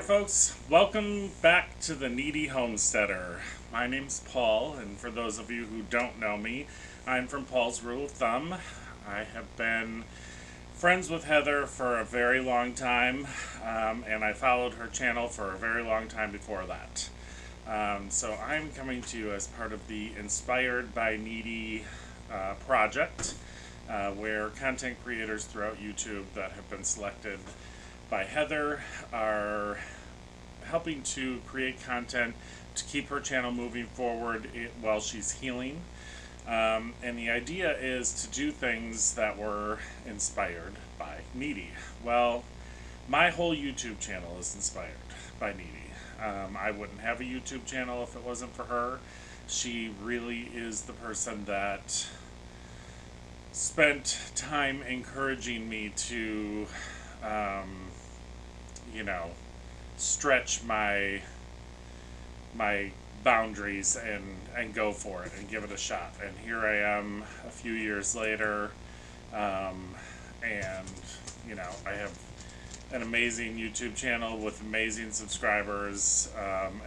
folks. Welcome back to the Kneady Homesteader. My name's Paul, and for those of you who don't know me, I'm from Paul's Rule of Thumb. I have been friends with Heather for a very long time, and I followed her channel for a very long time before that. So I'm coming to you as part of the Inspired by Kneady project, where content creators throughout YouTube that have been selected by Heather are helping to create content to keep her channel moving forward while she's healing. And the idea is to do things that were inspired by Kneady. Well, my whole YouTube channel is inspired by Kneady. I wouldn't have a YouTube channel if it wasn't for her. She really is the person that spent time encouraging me to stretch my boundaries and go for it and give it a shot. And here I am a few years later, and I have an amazing YouTube channel with amazing subscribers,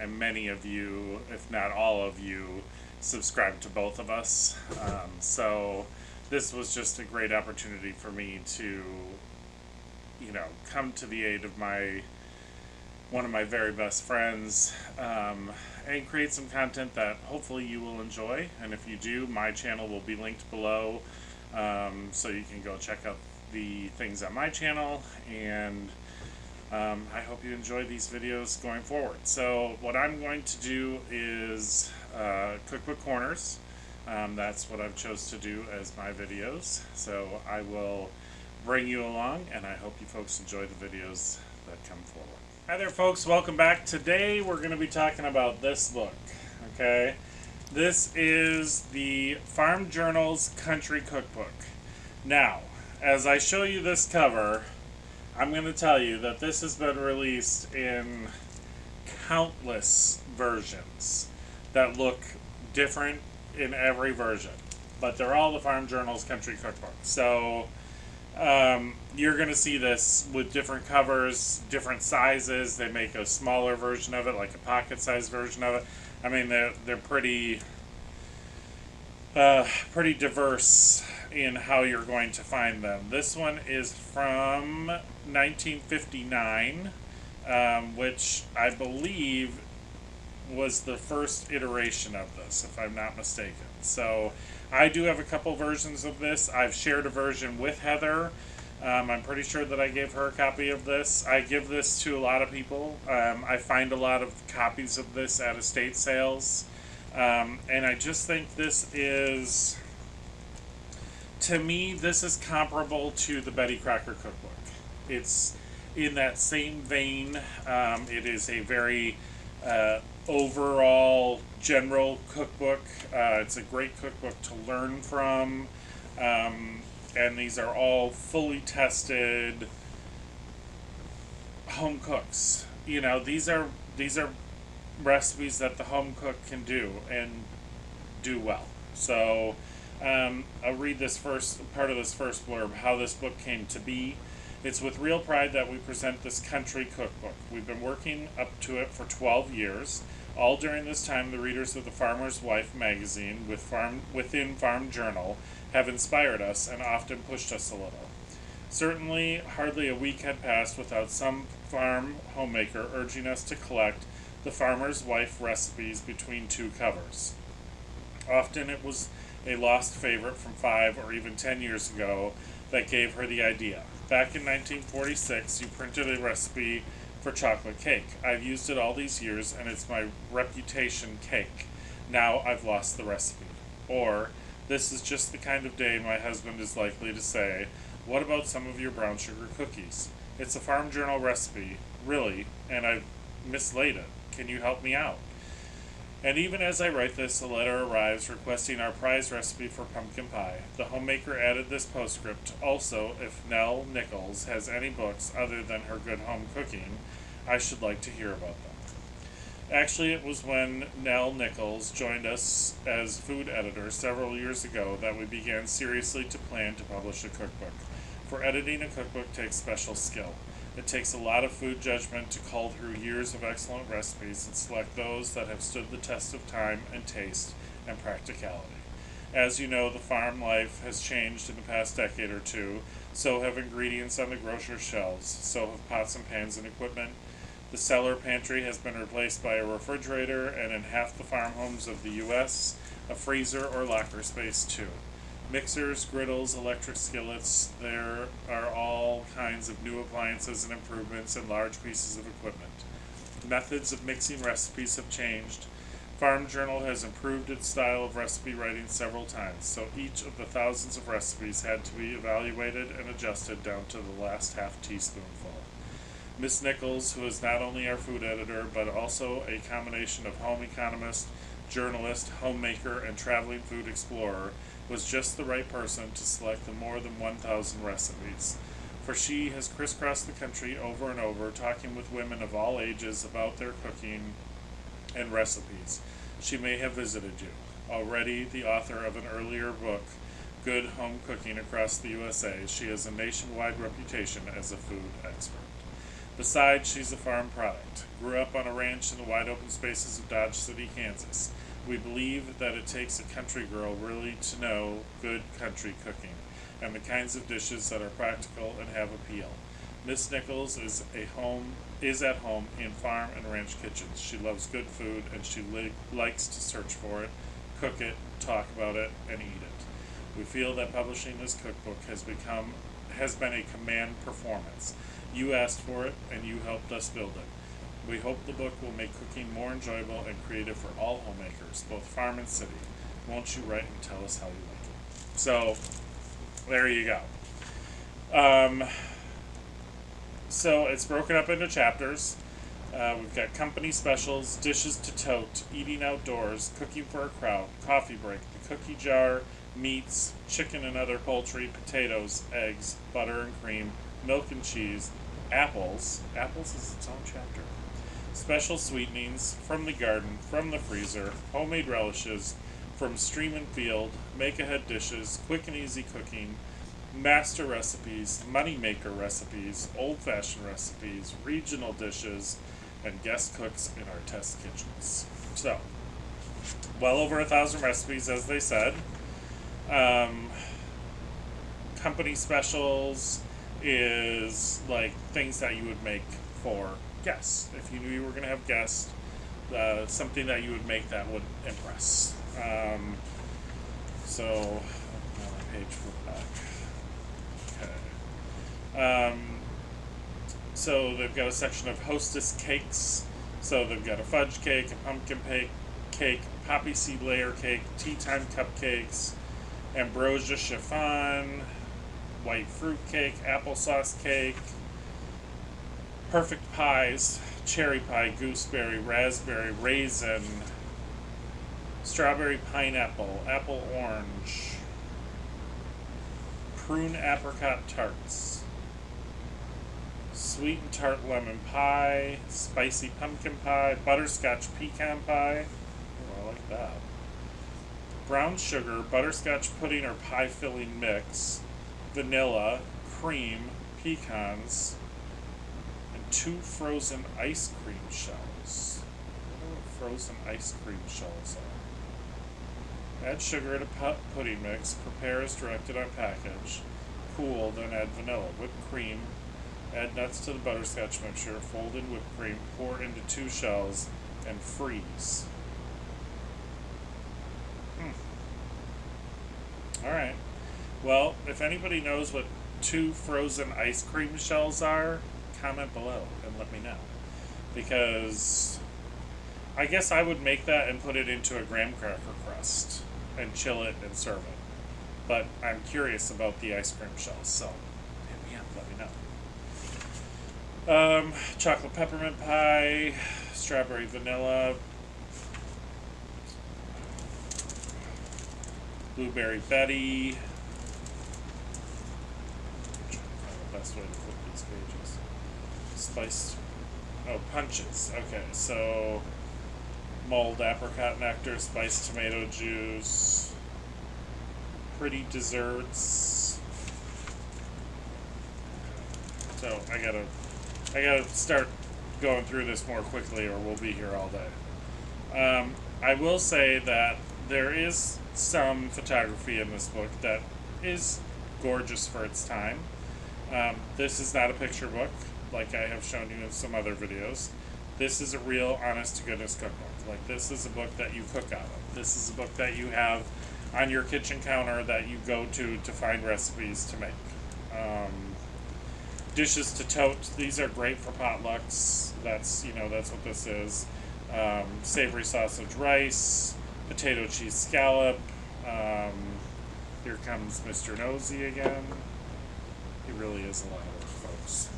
and many of you, if not all of you, subscribe to both of us. So this was just a great opportunity for me to come to the aid of one of my very best friends, and create some content that hopefully you will enjoy. And if you do, my channel will be linked below, so you can go check out the things on my channel, and I hope you enjoy these videos going forward. So what I'm going to do is Cookbook Corners. That's what I've chose to do as my videos. So I will bring you along, and I hope you folks enjoy the videos that come forward. Hi there folks, welcome back. Today we're going to be talking about this book, okay? This is the Farm Journal's Country Cookbook. Now, as I show you this cover, I'm going to tell you that this has been released in countless versions that look different in every version, but they're all the Farm Journal's Country Cookbook. So you're going to see this with different covers, different sizes. They make a smaller version of it, like a pocket-sized version of it. I mean, they're pretty diverse in how you're going to find them. This one is from 1959, which I believe was the first iteration of this, if I'm not mistaken. So I do have a couple versions of this. I've shared a version with Heather. I'm pretty sure that I gave her a copy of this. I give this to a lot of people. I find a lot of copies of this at estate sales. And I just think this is, to me, this is comparable to the Betty Crocker Cookbook. It's in that same vein. It is a very overall general cookbook. It's a great cookbook to learn from, and these are all fully tested home cooks. These are recipes that the home cook can do and do well. So I'll read this part of this first blurb, how this book came to be. It's with real pride that we present this country cookbook. We've been working up to it for 12 years. All during this time, the readers of the Farmer's Wife magazine within Farm Journal have inspired us and often pushed us a little. Certainly, hardly a week had passed without some farm homemaker urging us to collect the Farmer's Wife recipes between two covers. Often it was a lost favorite from 5 or even 10 years ago that gave her the idea. Back in 1946, you printed a recipe for chocolate cake. I've used it all these years, and it's my reputation cake. Now I've lost the recipe. Or, this is just the kind of day my husband is likely to say, what about some of your brown sugar cookies? It's a Farm Journal recipe, really, and I've mislaid it. Can you help me out? And even as I write this, a letter arrives requesting our prize recipe for pumpkin pie. The homemaker added this postscript. Also, if Nell Nichols has any books other than her good home cooking, I should like to hear about them. Actually, it was when Nell Nichols joined us as food editor several years ago that we began seriously to plan to publish a cookbook. For editing a cookbook takes special skill. It takes a lot of food judgment to cull through years of excellent recipes and select those that have stood the test of time and taste and practicality. As you know, the farm life has changed in the past decade or two. So have ingredients on the grocer's shelves. So have pots and pans and equipment. The cellar pantry has been replaced by a refrigerator, and in half the farm homes of the U.S., a freezer or locker space too. Mixers, griddles, electric skillets, there are all kinds of new appliances and improvements and large pieces of equipment. Methods of mixing recipes have changed. Farm Journal has improved its style of recipe writing several times, so each of the thousands of recipes had to be evaluated and adjusted down to the last half teaspoonful. Miss Nichols, who is not only our food editor, but also a combination of home economist, journalist, homemaker, and traveling food explorer, was just the right person to select the more than 1,000 recipes. For she has crisscrossed the country over and over, talking with women of all ages about their cooking and recipes. She may have visited you. Already the author of an earlier book, Good Home Cooking Across the USA, she has a nationwide reputation as a food expert. Besides, she's a farm product. Grew up on a ranch in the wide open spaces of Dodge City, Kansas. We believe that it takes a country girl really to know good country cooking and the kinds of dishes that are practical and have appeal. Miss Nichols is at home in farm and ranch kitchens. She loves good food, and she likes to search for it, cook it, talk about it, and eat it. We feel that publishing this cookbook has been a command performance. You asked for it, and you helped us build it. We hope the book will make cooking more enjoyable and creative for all homemakers, both farm and city. Won't you write and tell us how you like it? So, there you go. So it's broken up into chapters. We've got company specials, dishes to tote, eating outdoors, cooking for a crowd, coffee break, the cookie jar, meats, chicken and other poultry, potatoes, eggs, butter and cream, milk and cheese, apples. Apples is its own chapter. Special sweetenings, from the garden, from the freezer, homemade relishes, from stream and field, make-ahead dishes, quick and easy cooking, master recipes, money-maker recipes, old-fashioned recipes, regional dishes, and guest cooks in our test kitchens. So, well over 1,000 recipes, as they said. Company specials is like things that you would make for guests. If you knew you were going to have guests, something that you would make that would impress. So, another page for back. Okay. So they've got a section of Hostess Cakes. So they've got a fudge cake, a pumpkin cake, poppy seed layer cake, tea time cupcakes, ambrosia chiffon, white fruit cake, applesauce cake, perfect pies, cherry pie, gooseberry, raspberry, raisin, strawberry pineapple, apple orange, prune apricot tarts, sweet and tart lemon pie, spicy pumpkin pie, butterscotch pecan pie. Oh, I like that. Brown sugar, butterscotch pudding or pie filling mix, vanilla, cream, pecans, and 2 frozen ice cream shells. I don't know what frozen ice cream shells are. Add sugar to pudding mix, prepare as directed on package, cool, then add vanilla, whipped cream, add nuts to the butterscotch mixture, fold in whipped cream, pour into 2 shells, and freeze. Alright. Well, if anybody knows what 2 frozen ice cream shells are, comment below and let me know. Because I guess I would make that and put it into a graham cracker crust and chill it and serve it. But I'm curious about the ice cream shells, so hit me up, let me know. Chocolate peppermint pie, strawberry vanilla, blueberry Betty. I'm trying to find the best way to flip these pages. Spiced. Oh, punches. Okay, so mulled apricot nectar, spiced tomato juice, pretty desserts. So I gotta I gotta start going through this more quickly, or we'll be here all day. I will say that there is some photography in this book that is gorgeous for its time. This is not a picture book, like I have shown you in some other videos. This is a real, honest-to-goodness cookbook. Like, this is a book that you cook out of. This is a book that you have on your kitchen counter that you go to find recipes to make. Dishes to tote. These are great for potlucks. That's what this is. Savory sausage rice, potato cheese scallop. Here comes Mr. Nosy again. He really is a lot of work, folks.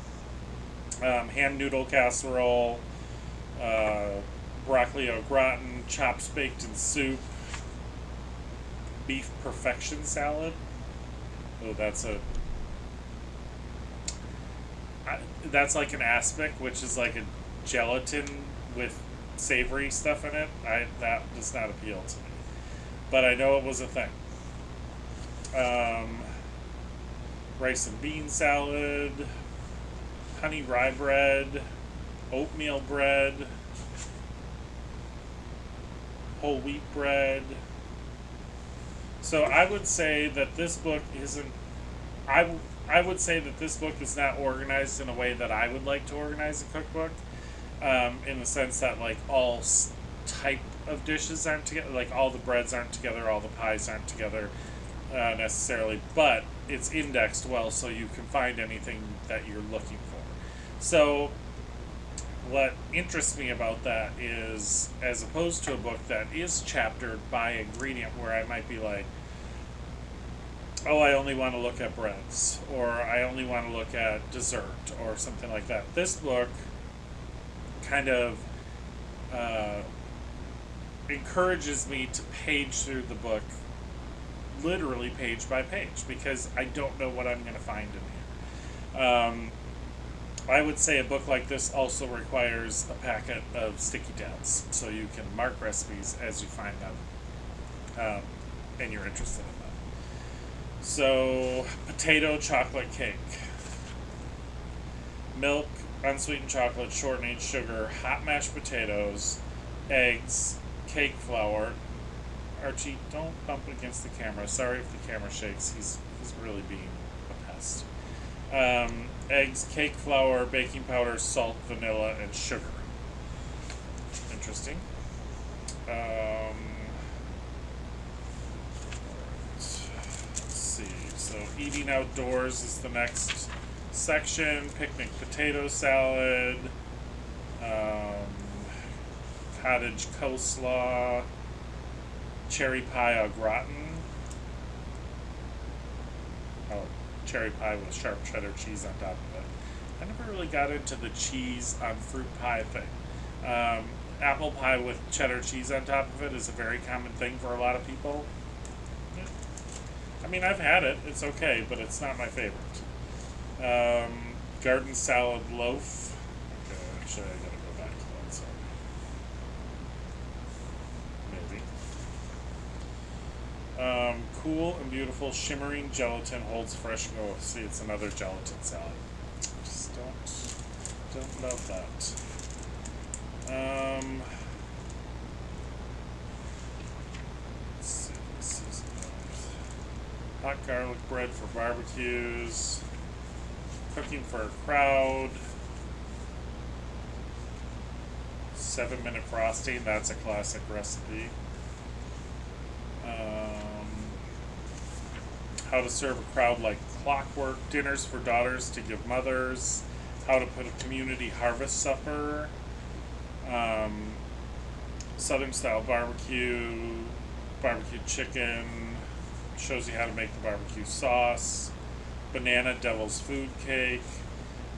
Ham noodle casserole, broccoli au gratin, chops baked in soup, beef perfection salad. Oh, that's like an aspic, which is like a gelatin with savory stuff in it. That does not appeal to me, but I know it was a thing. Rice and bean salad, honey rye bread, oatmeal bread, whole wheat bread. So I would say that this book isn't. I would say that this book is not organized in a way that I would like to organize a cookbook, in the sense that like all type of dishes aren't together, like all the breads aren't together, all the pies aren't together necessarily, but it's indexed well so you can find anything that you're looking for. So what interests me about that is, as opposed to a book that is chaptered by ingredient, where I might be like, oh, I only want to look at breads, or I only want to look at dessert, or something like that. This book kind of encourages me to page through the book, literally page by page, because I don't know what I'm going to find in here. I would say a book like this also requires a packet of sticky tabs, so you can mark recipes as you find them, and you're interested in them. So, potato chocolate cake. Milk, unsweetened chocolate, shortening, sugar, hot mashed potatoes, eggs, cake flour. Archie, don't bump against the camera. Sorry if the camera shakes. He's really being a pest. Eggs, cake flour, baking powder, salt, vanilla, and sugar. Interesting. Let's see. So, eating outdoors is the next section. Picnic potato salad. Cottage coleslaw. Cherry pie au gratin. Oh, cherry pie with sharp cheddar cheese on top of it. I never really got into the cheese on fruit pie thing. Apple pie with cheddar cheese on top of it is a very common thing for a lot of people. I mean, I've had it. It's okay, but it's not my favorite. Garden salad loaf. Okay, actually, I gotta go back to that. Sorry. Maybe. Cool and beautiful shimmering gelatin holds fresh. Oh, see, it's another gelatin salad. Just don't love that. Let's see. This is hot garlic bread for barbecues. Cooking for a crowd. 7-minute frosting. That's a classic recipe. How to serve a crowd like clockwork. Dinners for daughters to give mothers. How to put a community harvest supper. Southern style barbecue. Barbecued chicken. Shows you how to make the barbecue sauce. Banana devil's food cake.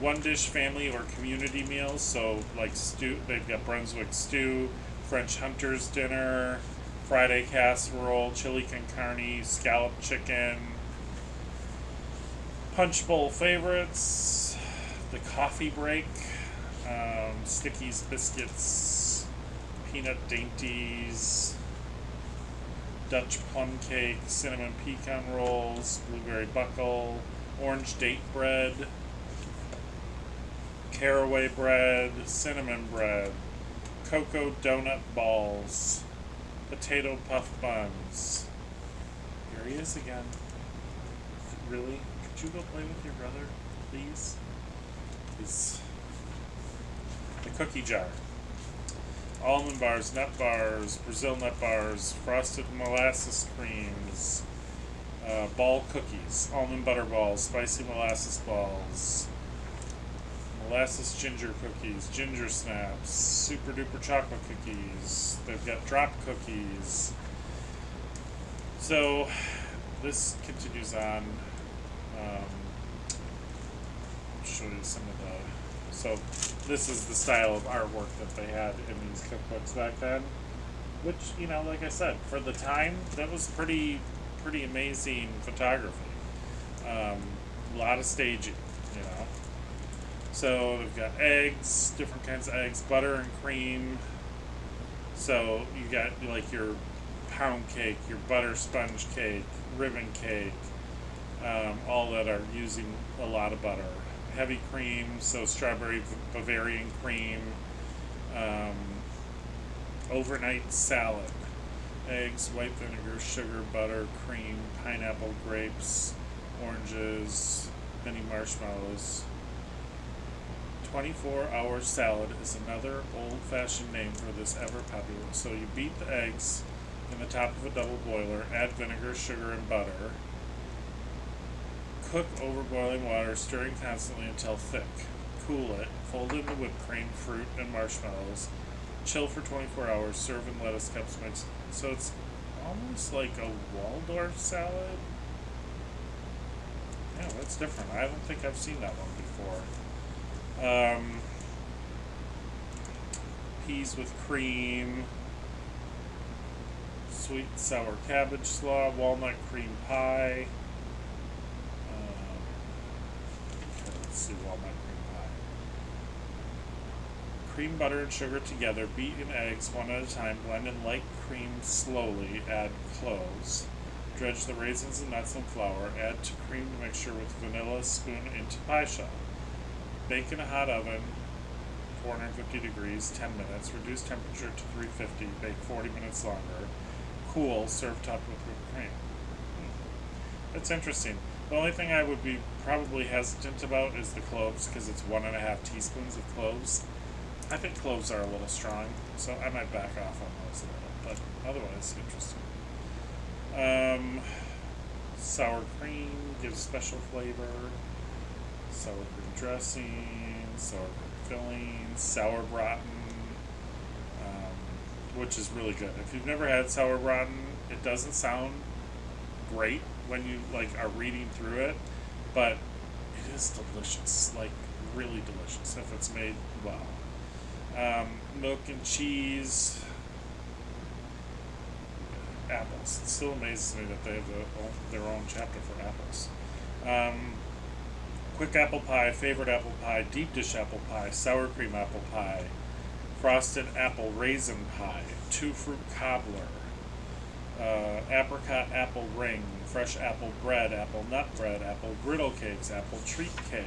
One dish family or community meals. So like stew. They've got Brunswick stew. French hunter's dinner. Friday casserole, chili con carne, scalloped chicken, punch bowl favorites, the coffee break, Stickies biscuits, peanut dainties, Dutch plum cake, cinnamon pecan rolls, blueberry buckle, orange date bread, caraway bread, cinnamon bread, cocoa donut balls, potato puff buns. Here he is again. Really? Could you go play with your brother, please? He's the cookie jar. Almond bars, nut bars, Brazil nut bars, frosted molasses creams, ball cookies, almond butter balls, spicy molasses balls, molasses ginger cookies, ginger snaps, super duper chocolate cookies. They've got drop cookies. So this continues on. I'll show you some of the. So this is the style of artwork that they had in these cookbooks back then, which, you know, like I said, for the time, that was pretty amazing photography. A lot of staging, you know. So they've got eggs, different kinds of eggs, butter and cream. So you got like your pound cake, your butter sponge cake, ribbon cake, all that are using a lot of butter. Heavy cream, so strawberry Bavarian cream, overnight salad, eggs, white vinegar, sugar, butter, cream, pineapple, grapes, oranges, mini marshmallows. 24-hour salad is another old-fashioned name for this ever popular. So you beat the eggs in the top of a double boiler, add vinegar, sugar, and butter. Cook over boiling water, stirring constantly until thick. Cool it. Fold in the whipped cream, fruit, and marshmallows. Chill for 24 hours. Serve in lettuce cups mixed. So it's almost like a Waldorf salad. Yeah, that's different. I don't think I've seen that one before. Peas with cream. Sweet and sour cabbage slaw. Walnut cream pie. Let's see, walnut cream pie. Cream, butter, and sugar together. Beat in eggs one at a time. Blend in light cream slowly. Add cloves. Dredge the raisins and nuts and flour. Add to creamed mixture with vanilla. Spoon into pie shell. Bake in a hot oven, 450 degrees, 10 minutes. Reduce temperature to 350. Bake 40 minutes longer. Cool. Serve topped with whipped cream. That's interesting. The only thing I would be probably hesitant about is the cloves, because it's 1.5 teaspoons of cloves. I think cloves are a little strong, so I might back off on those a little, but otherwise interesting. Sour cream gives special flavor. Sour cream dressing, sour cream filling, sour braten, which is really good. If you've never had sour braten, it doesn't sound great when you are reading through it, but it is delicious, really delicious if it's made well. Milk and cheese, apples. It still amazes me that they have their own chapter for apples. Quick apple pie, favorite apple pie, deep dish apple pie, sour cream apple pie, frosted apple raisin pie, 2-fruit cobbler, apricot apple ring, fresh apple bread, apple nut bread, apple griddle cakes, apple treat cake,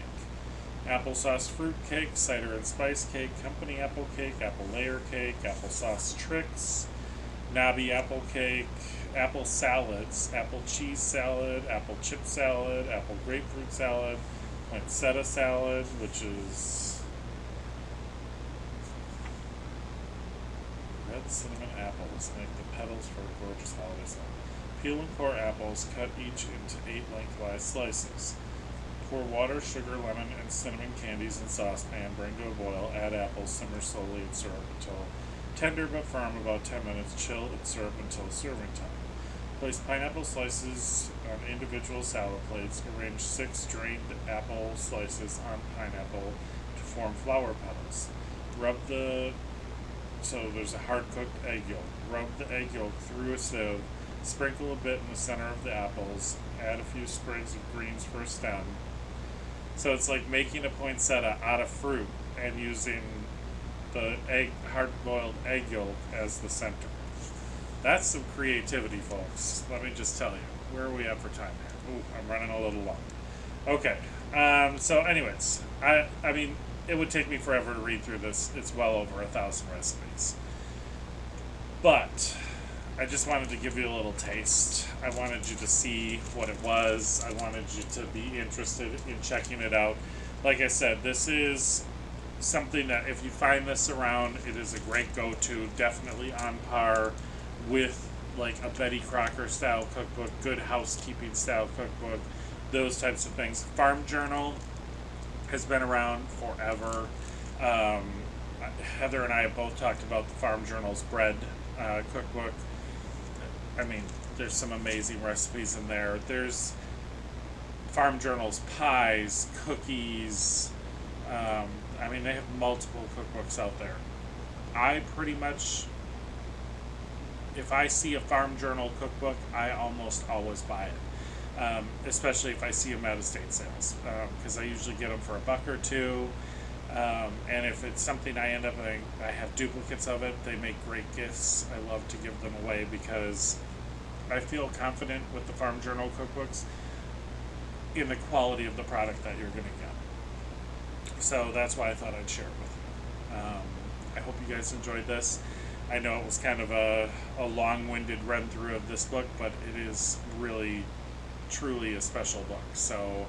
applesauce fruit cake, cider and spice cake, company apple cake, apple layer cake, applesauce tricks, knobby apple cake, apple salads, apple cheese salad, apple chip salad, apple grapefruit salad, poinsettia salad, which is red cinnamon apples make the petals for a gorgeous holiday salad. Peel and core apples, cut each into 8 lengthwise slices. Pour water, sugar, lemon, and cinnamon candies in saucepan, bring to a boil, add apples, simmer slowly and syrup until tender but firm, about 10 minutes, chill and syrup until serving time. Place pineapple slices on individual salad plates, arrange 6 drained apple slices on pineapple to form flower petals. So there's a hard-cooked egg yolk. Rub the egg yolk through a sieve, sprinkle a bit in the center of the apples, add a few sprigs of greens for a stem. So it's like making a poinsettia out of fruit and using the hard-boiled egg yolk as the center. That's some creativity, folks. Let me just tell you. Where are we at for time here? Ooh, I'm running a little long. Okay. So anyways, I mean, it would take me forever to read through this. It's well over 1,000 recipes. But I just wanted to give you a little taste. I wanted you to see what it was. I wanted you to be interested in checking it out. Like I said, this is something that if you find this around, it is a great go-to. Definitely on par with like a Betty Crocker style cookbook, Good Housekeeping style cookbook, those types of things. Farm Journal has been around forever. Heather and I have both talked about the Farm Journal's bread cookbook. I mean, there's some amazing recipes in there. There's Farm Journal's pies, cookies. I mean, they have multiple cookbooks out there. I pretty much, if I see a Farm Journal cookbook, I almost always buy it. Especially if I see them at estate sales, because I usually get them for $1 or $2. And if it's something I end up, I have duplicates of it. They make great gifts. I love to give them away because I feel confident with the Farm Journal cookbooks in the quality of the product that you're going to get. So that's why I thought I'd share it with you. I hope you guys enjoyed this. I know it was kind of a long-winded run-through of this book, but it is really, truly a special book. So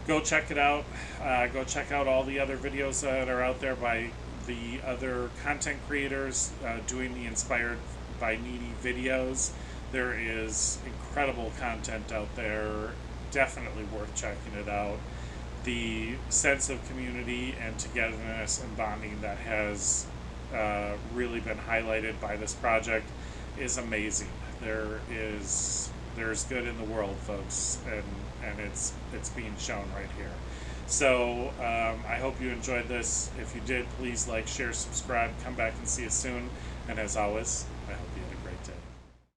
go check it out. Go check out all the other videos that are out there by the other content creators doing the Inspired by Kneady videos. There is incredible content out there. Definitely worth checking it out. The sense of community and togetherness and bonding that has really been highlighted by this project is amazing. There's good in the world, folks, and it's being shown right here. So I hope you enjoyed this. If you did, please like, share, subscribe, come back and see us soon. And as always, I hope you had a great day.